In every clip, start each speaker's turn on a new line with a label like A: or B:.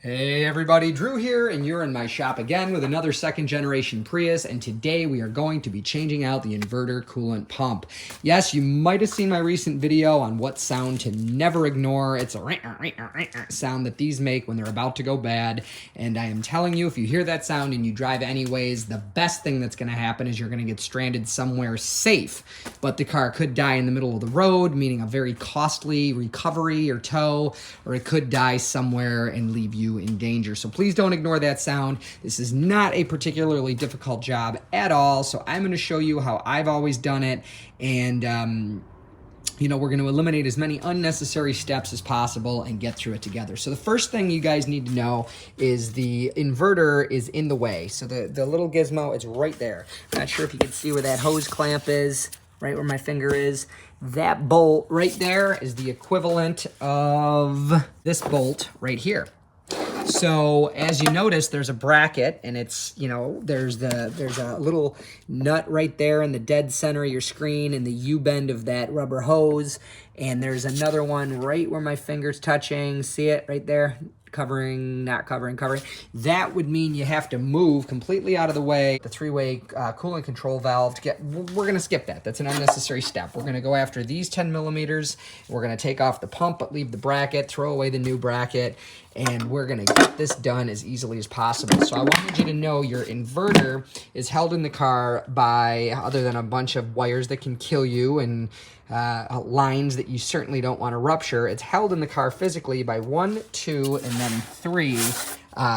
A: Hey everybody, Drew here, and you're in my shop again with another second generation Prius, and today we are going to be changing out the inverter coolant pump. Yes, you might have seen my recent video on what sound to never ignore. It's a sound that these make when they're about to go bad, and I am telling you, if you hear that sound and you drive anyways, the best thing that's going to happen is you're going to get stranded somewhere safe, but the car could die in the middle of the road, meaning a very costly recovery or tow, or it could die somewhere and leave you in danger. So please don't ignore that sound. This is not a particularly difficult job at all. So I'm going to show you how I've always done it. And, we're going to eliminate as many unnecessary steps as possible and get through it together. So the first thing you guys need to know is the inverter is in the way. So the little gizmo is right there. I'm not sure if you can see where that hose clamp is, right where my finger is. That bolt right there is the equivalent of this bolt right here. So as you notice, there's a bracket, and it's, there's a little nut right there in the dead center of your screen and the U-bend of that rubber hose. And there's another one right where my finger's touching. See it right there? Covering, not covering, covering. That would mean you have to move completely out of the way. The three-way coolant control valve to get, we're gonna skip that. That's an unnecessary step. We're gonna go after these 10 millimeters. We're gonna take off the pump, but leave the bracket, throw away the new bracket, and we're gonna get this done as easily as possible. So I wanted you to know your inverter is held in the car by, other than a bunch of wires that can kill you and lines that you certainly don't want to rupture, it's held in the car physically by 1, 2, and then 3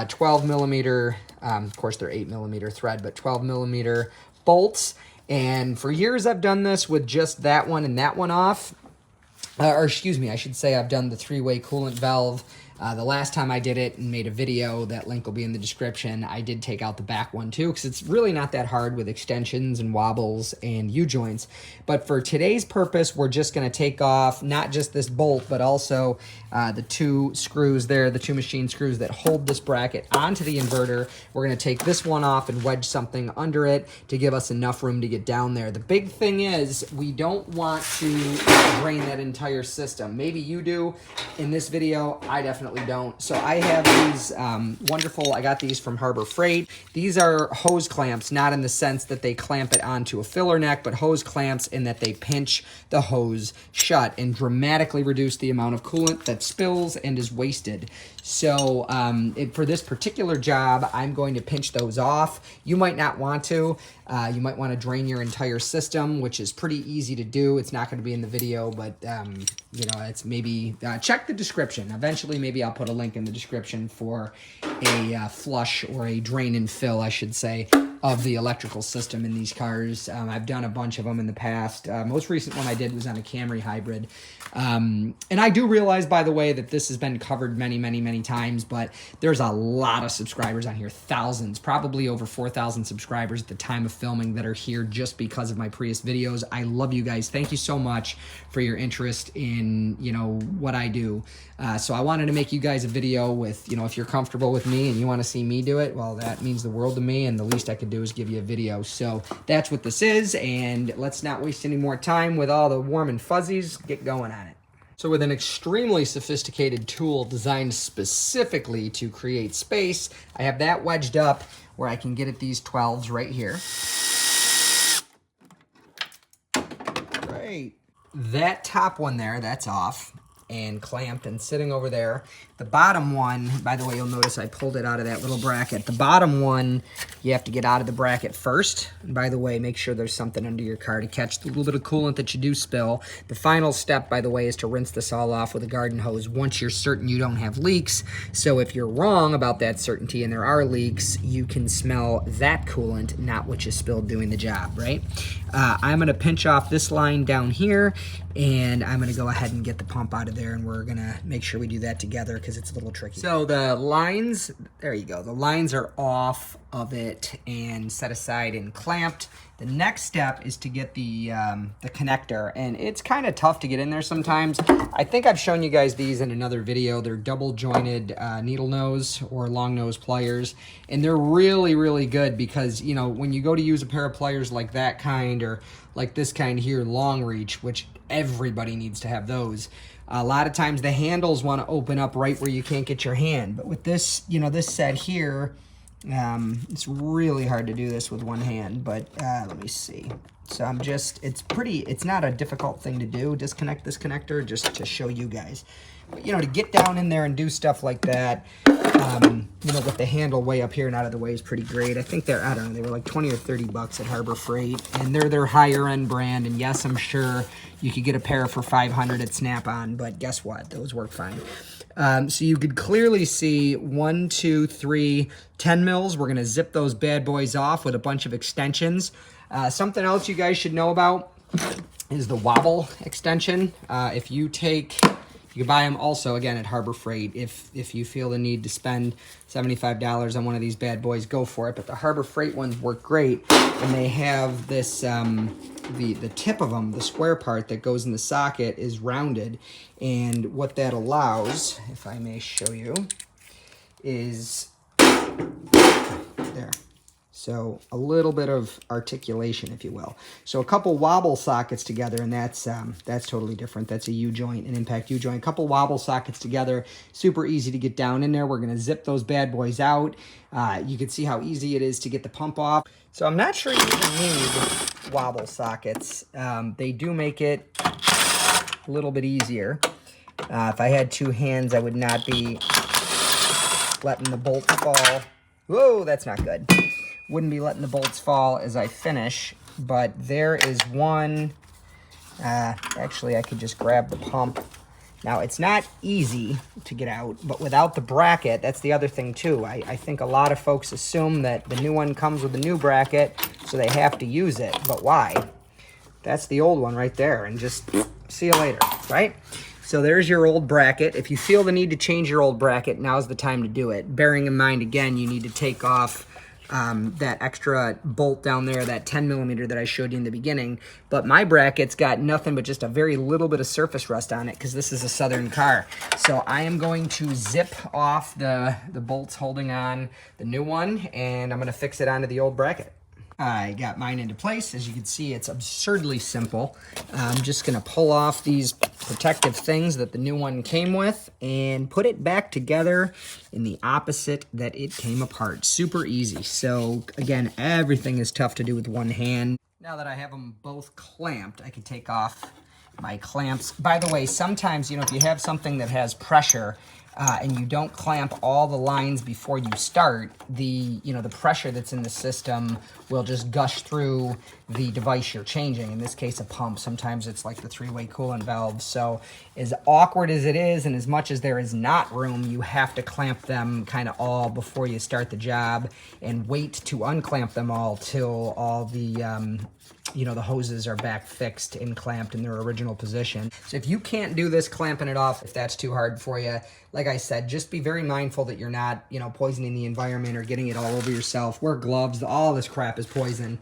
A: 12 millimeter, of course they're 8 millimeter thread, but 12 millimeter bolts. And for years I've done this with just that one and that one off. Or excuse me, I should say I've done the three-way coolant valve. The last time I did it and made a video, that link will be in the description, I did take out the back one too, because it's really not that hard with extensions and wobbles and U-joints. But for today's purpose, we're just going to take off not just this bolt, but also the two screws there, the two machine screws that hold this bracket onto the inverter. We're going to take this one off and wedge something under it to give us enough room to get down there. The big thing is we don't want to drain that entire system. Maybe you do. In this video, I definitely don't. So I have these wonderful, I got these from Harbor Freight. These are hose clamps, not in the sense that they clamp it onto a filler neck, but hose clamps in that they pinch the hose shut and dramatically reduce the amount of coolant that spills and is wasted. So for this particular job, I'm going to pinch those off. You might not want to. You might want to drain your entire system, which is pretty easy to do. It's not going to be in the video, but it's maybe check the description. Eventually, maybe I'll put a link in the description for a flush or a drain and fill, I should say, of the electrical system in these cars. I've done a bunch of them in the past. Most recent one I did was on a Camry hybrid. And I do realize, by the way, that this has been covered many, many, many times, but there's a lot of subscribers on here, thousands, probably over 4,000 subscribers at the time of filming that are here just because of my Prius videos. I love you guys. Thank you so much for your interest in, what I do. So I wanted to make you guys a video with, if you're comfortable with me and you want to see me do it, well, that means the world to me, and the least I could do is give you a video. So that's what this is, and let's not waste any more time with all the warm and fuzzies. Get going on it. So with an extremely sophisticated tool designed specifically to create space, I have that wedged up where I can get at these 12s right here. Right. That top one there, that's off and clamped and sitting over there. The bottom one, by the way, you'll notice I pulled it out of that little bracket. The bottom one, you have to get out of the bracket first. And by the way, make sure there's something under your car to catch the little bit of coolant that you do spill. The final step, by the way, is to rinse this all off with a garden hose once you're certain you don't have leaks. So if you're wrong about that certainty and there are leaks, you can smell that coolant, not what you spilled doing the job, right? I'm gonna pinch off this line down here, and I'm gonna go ahead and get the pump out of there, and we're gonna make sure we do that together because it's a little tricky. So the lines, there you go, the lines are off of it and set aside and clamped. The next step is to get the connector, and it's kind of tough to get in there sometimes. I think I've shown you guys these in another video. They're double jointed needle nose or long nose pliers, and they're really, really good because, when you go to use a pair of pliers like that kind or like this kind here, long reach, which everybody needs to have those, A lot of times the handles want to open up right where you can't get your hand. But with this, you know, this set here, it's really hard to do this with one hand, but let me see. So I'm just, it's not a difficult thing to do, disconnect this connector, just to show you guys. But, you know, to get down in there and do stuff like that, you know, with the handle way up here and out of the way is pretty great. I think they're, I don't know, they were like 20 or 30 bucks at Harbor Freight, and they're their higher end brand. And yes, I'm sure you could get a pair for 500 at Snap-on, but guess what? Those work fine. So you could clearly see 1, 2, 3, 10 mils. We're gonna zip those bad boys off with a bunch of extensions. Something else you guys should know about is the wobble extension. If you can buy them also, again, at Harbor Freight. If you feel the need to spend $75 on one of these bad boys, go for it. But the Harbor Freight ones work great, and they have this, the tip of them, the square part that goes in the socket is rounded. And what that allows, if I may show you, is there. So a little bit of articulation, if you will. So a couple wobble sockets together, and that's totally different. That's a U-joint, an impact U-joint. A couple wobble sockets together, super easy to get down in there. We're gonna zip those bad boys out. You can see how easy it is to get the pump off. So I'm not sure you even need wobble sockets. They do make it a little bit easier. If I had two hands, I would not be letting the bolts fall. Whoa, that's not good. Wouldn't be letting the bolts fall as I finish, but there is one. Actually, I could just grab the pump. Now, it's not easy to get out, but without the bracket, that's the other thing too. I think a lot of folks assume that the new one comes with a new bracket, so they have to use it, but why? That's the old one right there, and just see you later, right? So there's your old bracket. If you feel the need to change your old bracket, now's the time to do it. Bearing in mind, again, you need to take off that extra bolt down there, that 10 millimeter that I showed you in the beginning. But my bracket's got nothing but just a very little bit of surface rust on it because this is a Southern car. So I am going to zip off the bolts holding on the new one, and I'm gonna fix it onto the old bracket. I got mine into place. As you can see, it's absurdly simple. I'm just gonna pull off these protective things that the new one came with and put it back together in the opposite that it came apart. Super easy. So again, everything is tough to do with one hand. Now that I have them both clamped, I can take off my clamps. By the way, sometimes, you know, if you have something that has pressure, and you don't clamp all the lines before you start, the pressure that's in the system will just gush through the device you're changing. In this case, a pump. Sometimes it's like the three-way coolant valve. So as awkward as it is, and as much as there is not room, you have to clamp them kind of all before you start the job, and wait to unclamp them all till all the the hoses are back fixed and clamped in their original position. So if you can't do this clamping it off, if that's too hard for you, like I said, just be very mindful that you're not, poisoning the environment or getting it all over yourself. Wear gloves. All this crap is poison.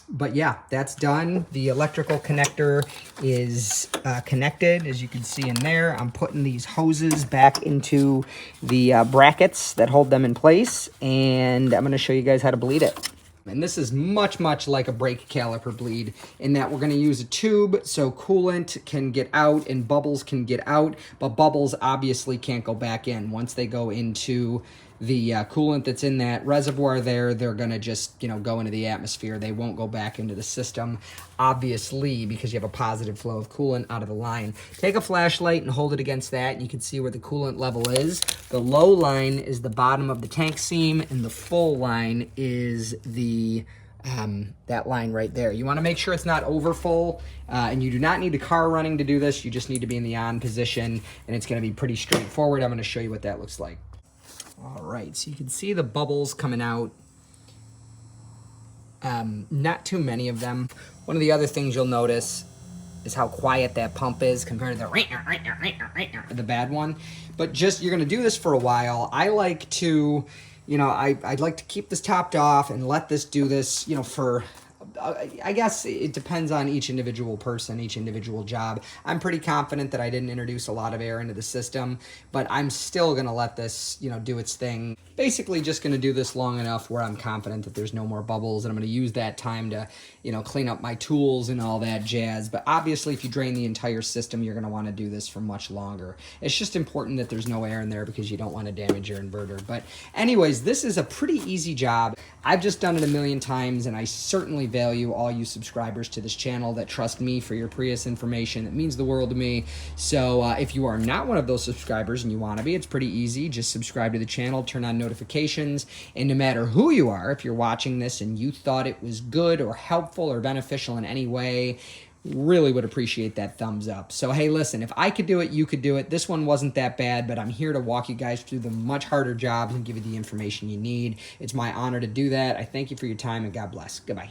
A: But yeah, that's done. The electrical connector is connected, as you can see in there. I'm putting these hoses back into the brackets that hold them in place, and I'm going to show you guys how to bleed it. And this is much, much like a brake caliper bleed in that we're going to use a tube so coolant can get out and bubbles can get out, but bubbles obviously can't go back in. Once they go into the coolant that's in that reservoir there, they're going to just, go into the atmosphere. They won't go back into the system, obviously, because you have a positive flow of coolant out of the line. Take a flashlight and hold it against that, and you can see where the coolant level is. The low line is the bottom of the tank seam, and the full line is the that line right there. You want to make sure it's not over full, and you do not need the car running to do this. You just need to be in the on position, and it's going to be pretty straightforward. I'm going to show you what that looks like. All right, so you can see the bubbles coming out. Not too many of them. One of the other things you'll notice is how quiet that pump is compared to the bad one. But just, you're gonna do this for a while. I like to, I'd like to keep this topped off and let this do this, for I guess it depends on each individual person, each individual job. I'm pretty confident that I didn't introduce a lot of air into the system, but I'm still going to let this, do its thing. Basically just going to do this long enough where I'm confident that there's no more bubbles, and I'm going to use that time to, clean up my tools and all that jazz. But obviously if you drain the entire system, you're going to want to do this for much longer. It's just important that there's no air in there because you don't want to damage your inverter. But anyways, this is a pretty easy job. I've just done it a million times, and I certainly value all you subscribers to this channel that trust me for your Prius information. It means the world to me. So if you are not one of those subscribers and you want to be, it's pretty easy. Just subscribe to the channel, turn on notifications, and no matter who you are, if you're watching this and you thought it was good or helpful or beneficial in any way, really would appreciate that thumbs up. So hey, listen, if I could do it, you could do it. This one wasn't that bad, but I'm here to walk you guys through the much harder jobs and give you the information you need. It's my honor to do that. I thank you for your time, and God bless. Goodbye.